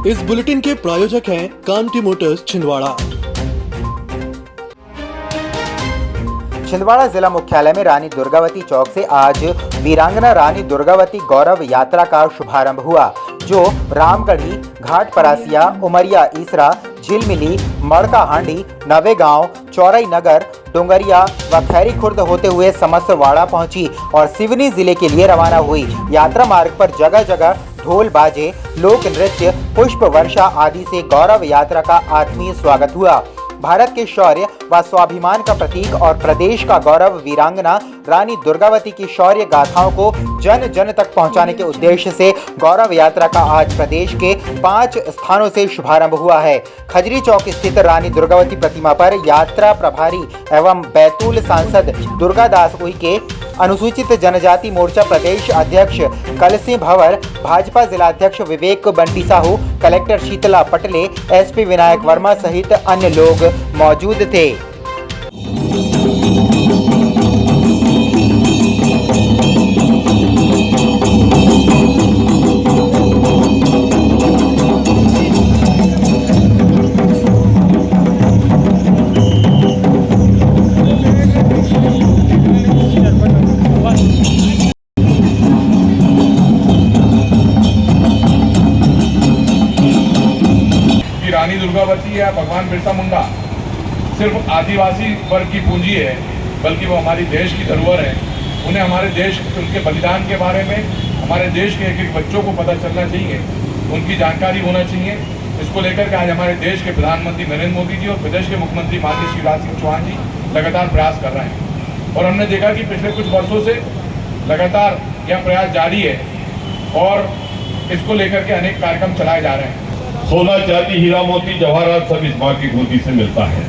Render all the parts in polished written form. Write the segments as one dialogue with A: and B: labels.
A: इस बुलेटिन के प्रायोजक हैं कांटी मोटर्स छिंदवाड़ा।
B: छिंदवाड़ा जिला मुख्यालय में रानी दुर्गावती चौक से आज वीरांगना रानी दुर्गावती गौरव यात्रा का शुभारंभ हुआ, जो रामगढ़ी, घाट परासिया, उमरिया ईसरा, झिलमिली, मड़का हांडी, नवेगांव, चौरई नगर, डोंगरिया व खैरी खुर्द होते हुए समस्त वाड़ा पहुंची और सिवनी जिले के लिए रवाना हुई। यात्रा मार्ग पर जगह जगह ढोल बाजे, लोक नृत्य, पुष्प वर्षा आदि से गौरव यात्रा का आत्मीय स्वागत हुआ। भारत के शौर्य व स्वाभिमान का प्रतीक और प्रदेश का गौरव वीरांगना रानी दुर्गावती की शौर्य गाथाओं को जन जन तक पहुंचाने के उद्देश्य से गौरव यात्रा का आज प्रदेश के 5 स्थानों से शुभारंभ हुआ है। खजरी चौक स्थित रानी दुर्गावती प्रतिमा पर यात्रा प्रभारी एवं बैतूल सांसद दुर्गादास उइके, अनुसूचित जनजाति मोर्चा प्रदेश अध्यक्ष कलसी भंवर, भाजपा जिलाध्यक्ष विवेक बंटी साहू, कलेक्टर शीतला पटले, एसपी विनायक वर्मा सहित अन्य लोग मौजूद थे।
C: रानी दुर्गावती या भगवान बिरसा मुंडा सिर्फ आदिवासी वर्ग की पूंजी है, बल्कि वो हमारी देश की धरोहर है। उन्हें हमारे देश उनके बलिदान के बारे में हमारे देश के एक एक बच्चों को पता चलना चाहिए, उनकी जानकारी होना चाहिए। इसको लेकर के आज हमारे देश के प्रधानमंत्री नरेंद्र मोदी जी और प्रदेश के मुख्यमंत्री माननीय शिवराज सिंह चौहान जी लगातार प्रयास कर रहे हैं और हमने देखा कि पिछले कुछ वर्षों से लगातार यह प्रयास जारी है और इसको लेकर के अनेक कार्यक्रम चलाए जा रहे हैं।
D: सोना, चांदी, हीरा, मोती, जवाहरात सब इस माँ की गोदी से मिलता है।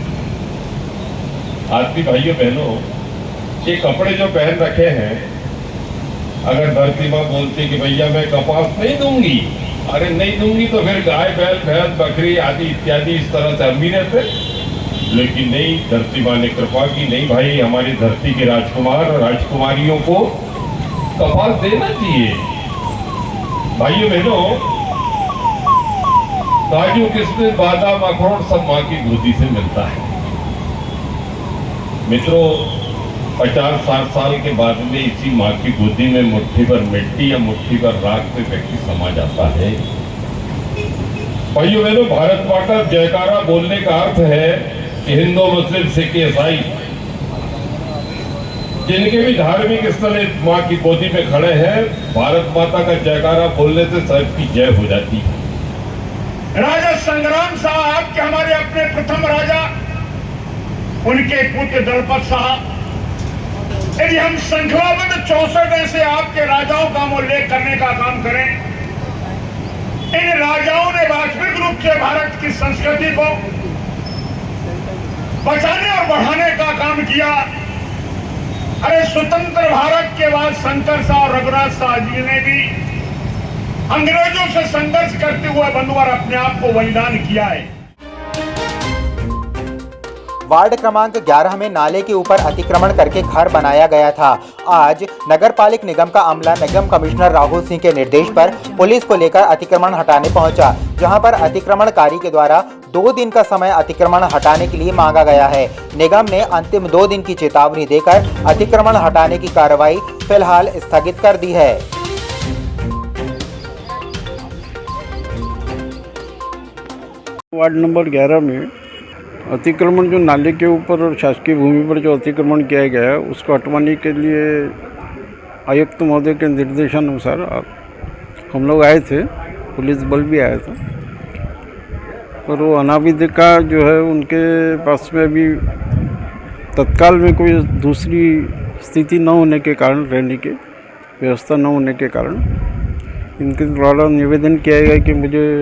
D: आदमी भाइयों बहनों, ये कपड़े जो पहन रखे हैं, अगर धरती माँ बोलती कि भैया मैं कपास नहीं दूंगी, अरे नहीं दूंगी तो फिर गाय, बैल, भैंस, बकरी आदि इत्यादि इस तरह से हम भी रहते। लेकिन नहीं, धरती माँ ने कृपा की, नहीं भाई, हमारी धरती के राजकुमार और राजकुमारियों को कपास देना चाहिए। भाइयों बहनों, काजू, किशमिश, बादाम, अखरोट सब माँ की गोदी से मिलता है। मित्रों, 50-60 साल के बाद में इसी माँ की गोदी में मुट्ठी भर मिट्टी या मुट्ठी भर राख पे व्यक्ति समा जाता है। भाइयों बहनों, भारत माता जयकारा बोलने का अर्थ है कि हिंदू, मुस्लिम, सिख, ईसाई जिनके भी धार्मिक स्थल इस माँ की गोदी में खड़े हैं, भारत माता का जयकारा बोलने से सबकी जय हो जाती है।
C: राजा संग्राम साहब के हमारे अपने प्रथम राजा, उनके पुत्र दलपत साहब, यदि हम श्रृंखलाबद्ध 64 ऐसे आपके राजाओं का उल्लेख करने का काम करें, इन राजाओं ने वास्तविक रूप से भारत की संस्कृति को बचाने और बढ़ाने का काम किया। अरे स्वतंत्र भारत के बाद शंकर शाह और रघुनाथ शाह जी ने भी अंग्रेजों से संघर्ष करते हुए बंधुवर अपने आप को बलिदान किया है।
B: वार्ड क्रमांक 11 में नाले के ऊपर अतिक्रमण करके घर बनाया गया था। आज नगरपालिक निगम का अमला निगम कमिश्नर राहुल सिंह के निर्देश पर पुलिस को लेकर अतिक्रमण हटाने पहुंचा, जहां पर अतिक्रमणकारी के द्वारा 2 दिन का समय अतिक्रमण हटाने के लिए मांगा गया है। निगम ने अंतिम 2 दिन की चेतावनी देकर अतिक्रमण हटाने की कार्रवाई फिलहाल स्थगित कर दी है।
E: वार्ड नंबर 11 में अतिक्रमण जो नाले के ऊपर और शासकीय भूमि पर जो अतिक्रमण किया गया है, उसको हटवाने के लिए आयुक्त महोदय के निर्देशानुसार हम लोग आए थे, पुलिस बल भी आया था, पर वो अनाविधिका जो है उनके पास में अभी तत्काल में कोई दूसरी स्थिति न होने के कारण, रहने की व्यवस्था न होने के कारण इनके द्वारा निवेदन किया गया कि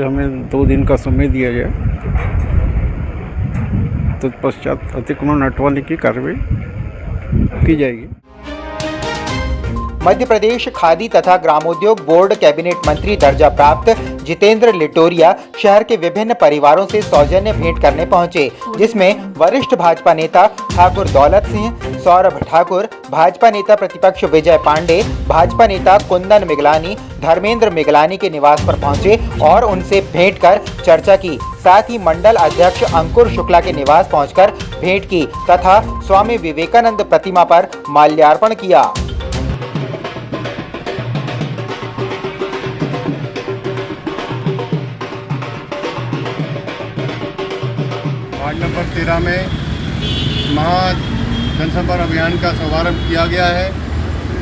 E: हमें 2 दिन का समय दिया जाए, तत्पश्चात अतिक्रमण हटवाने की कार्रवाई की जाएगी।
B: मध्य प्रदेश खादी तथा ग्रामोद्योग बोर्ड कैबिनेट मंत्री दर्जा प्राप्त जितेंद्र लिटोरिया शहर के विभिन्न परिवारों से सौजन्य भेंट करने पहुंचे, जिसमें वरिष्ठ भाजपा नेता ठाकुर दौलत सिंह, सौरभ ठाकुर, भाजपा नेता प्रतिपक्ष विजय पांडे, भाजपा नेता कुंदन मिगलानी, धर्मेंद्र मिगलानी के निवास पर पहुंचे और उनसे भेंट कर चर्चा की। साथ ही मंडल अध्यक्ष अंकुर शुक्ला के निवास पहुंचकर भेंट की तथा स्वामी विवेकानंद प्रतिमा पर माल्यार्पण किया।
F: वार्ड नंबर 13 में महा जनसंपर्क अभियान का शुभारंभ किया गया है।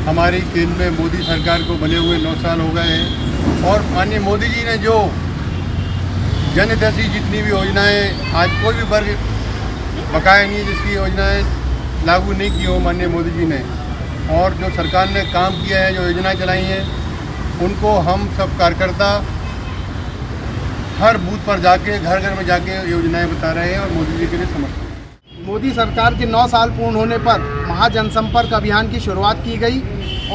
F: हमारी केंद्र में मोदी सरकार को बने हुए 9 साल हो गए हैं और माननीय मोदी जी ने जो जनहितैषी जितनी भी योजनाएं, आज कोई भी वर्ग बकाया नहीं जिसकी योजनाएं लागू नहीं की हो माननीय मोदी जी ने, और जो सरकार ने काम किया है, जो योजनाएं चलाई हैं, उनको हम सब कार्यकर्ता हर बूथ पर जाके घर घर में जाके योजनाएं बता रहे हैं और मोदी जी के लिए समर्थन।
G: मोदी सरकार के 9 साल पूर्ण होने पर महाजनसंपर्क अभियान की शुरुआत की गई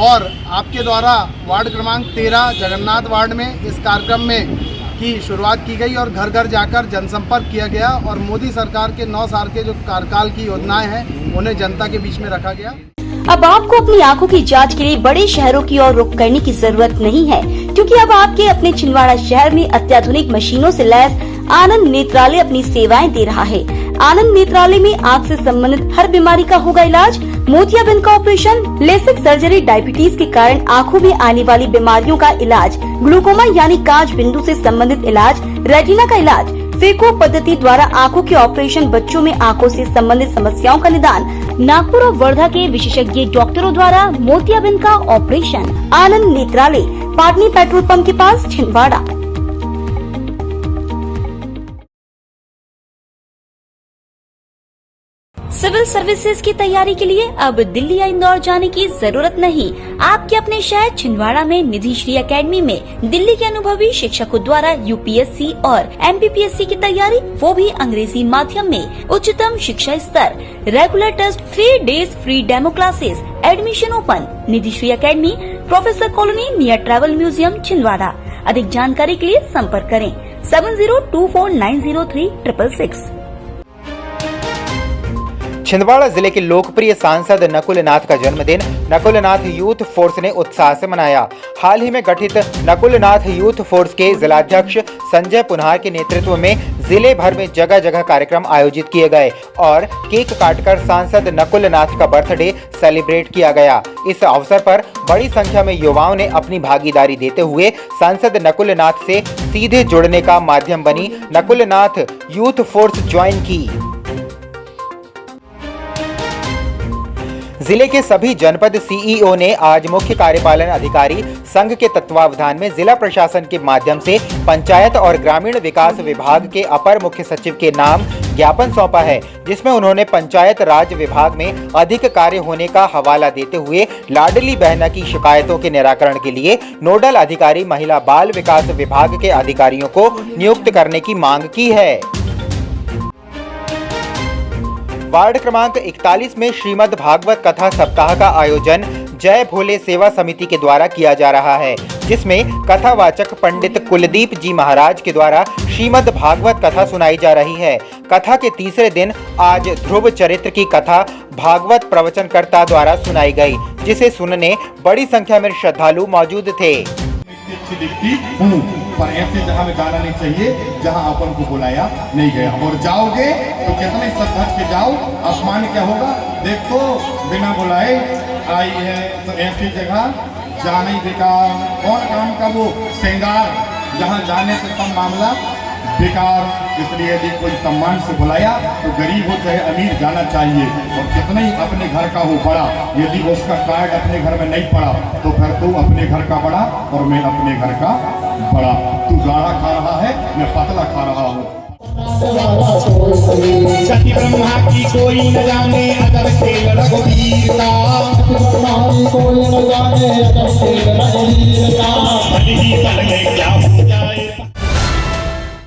G: और आपके द्वारा वार्ड क्रमांक 13 जगन्नाथ वार्ड में इस कार्यक्रम में की शुरुआत की गई और घर घर जाकर जनसंपर्क किया गया और मोदी सरकार के 9 साल के जो कार्यकाल की योजनाएं हैं उन्हें जनता के बीच में रखा गया।
H: अब आपको अपनी आंखों की जांच के लिए बड़े शहरों की ओर रुख करने की जरूरत नहीं है, क्योंकि अब आपके अपने छिंदवाड़ा शहर में अत्याधुनिक मशीनों से लैस आनंद नेत्रालय अपनी सेवाएं दे रहा है। आनंद नेत्रालय में आँख से संबंधित हर बीमारी का होगा इलाज। मोतियाबिंद का ऑपरेशन, लेसिक सर्जरी, डायबिटीज के कारण आँखों में आने वाली बीमारियों का इलाज, ग्लूकोमा यानी कांच बिंदु से संबंधित इलाज, रेटिना का इलाज, फेको पद्धति द्वारा आँखों के ऑपरेशन, बच्चों में आँखों से संबंधित समस्याओं का निदान, नागपुर और वर्धा के विशेषज्ञ डॉक्टरों द्वारा मोतियाबिंद का ऑपरेशन। आनंद नेत्रालय, पाटनी पेट्रोल पंप के पास, छिंदवाड़ा। सिविल सर्विसेज की तैयारी के लिए अब दिल्ली या इंदौर जाने की जरूरत नहीं। आपके अपने शहर छिंदवाड़ा में निधि श्री एकेडमी में दिल्ली के अनुभवी शिक्षकों द्वारा यूपीएससी और एमपीपीएससी की तैयारी, वो भी अंग्रेजी माध्यम में। उच्चतम शिक्षा स्तर, regular test, 3 days free demo classes, admission open. Nidhi Shri academy, professor colony, near travel museum, Chhindwara. अधिक जानकारी के लिए संपर्क करें 7024903666।
B: छिंदवाड़ा जिले के लोकप्रिय सांसद नकुल नाथ का जन्मदिन नकुल नाथ यूथ फोर्स ने उत्साह से मनाया। हाल ही में गठित नकुल नाथ यूथ फोर्स के जिलाध्यक्ष संजय पुनहार के नेतृत्व में जिले भर में जगह जगह कार्यक्रम आयोजित किए गए और केक काटकर सांसद नकुल नाथ का बर्थडे सेलिब्रेट किया गया। इस अवसर पर बड़ी संख्या में युवाओं ने अपनी भागीदारी देते हुए सांसद नकुल नाथ से सीधे जुड़ने का माध्यम बनी Nakul Nath youth force join की। जिले के सभी जनपद सीईओ ने आज मुख्य कार्यपालन अधिकारी संघ के तत्वावधान में जिला प्रशासन के माध्यम से पंचायत और ग्रामीण विकास विभाग के अपर मुख्य सचिव के नाम ज्ञापन सौंपा है, जिसमें उन्होंने पंचायत राज विभाग में अधिक कार्य होने का हवाला देते हुए लाडली बहना की शिकायतों के निराकरण के लिए नोडल अधिकारी महिला बाल विकास विभाग के अधिकारियों को नियुक्त करने की मांग की है। वार्ड क्रमांक 41 में श्रीमद् भागवत कथा सप्ताह का आयोजन जय भोले सेवा समिति के द्वारा किया जा रहा है, जिसमें कथावाचक पंडित कुलदीप जी महाराज के द्वारा श्रीमद् भागवत कथा सुनाई जा रही है। कथा के तीसरे दिन आज ध्रुव चरित्र की कथा भागवत प्रवचनकर्ता द्वारा सुनाई गई, जिसे सुनने बड़ी संख्या में श्रद्धालु मौजूद थे।
I: पर ऐसे जगह में जाना नहीं चाहिए जहां अपन को बुलाया नहीं गया, और जाओगे तो कितने सच के जाओ, आसमान क्या होगा देखो, बिना बुलाए आई है तो ऐसी जगह जाना ही बेकार। कौन काम का वो श्रृंगार जहां जाने से सब मामला बेकार। इसलिए यदि कोई सम्मान से बुलाया तो गरीब हो चाहे अमीर जाना चाहिए, और कितना ही अपने घर का हो बड़ा, यदि उसका कार्ड अपने घर में नहीं पड़ा तो फिर तू अपने घर का बड़ा और मैं अपने घर का बड़ा। तू गाढ़ा खा रहा है, मैं पतला खा रहा हूँ। सती ब्रह्मा की कोई न जाने अगर खेल रघुवीर का, कोई न जाने अगर खेल रघुवीर का, भली ही पल में क्या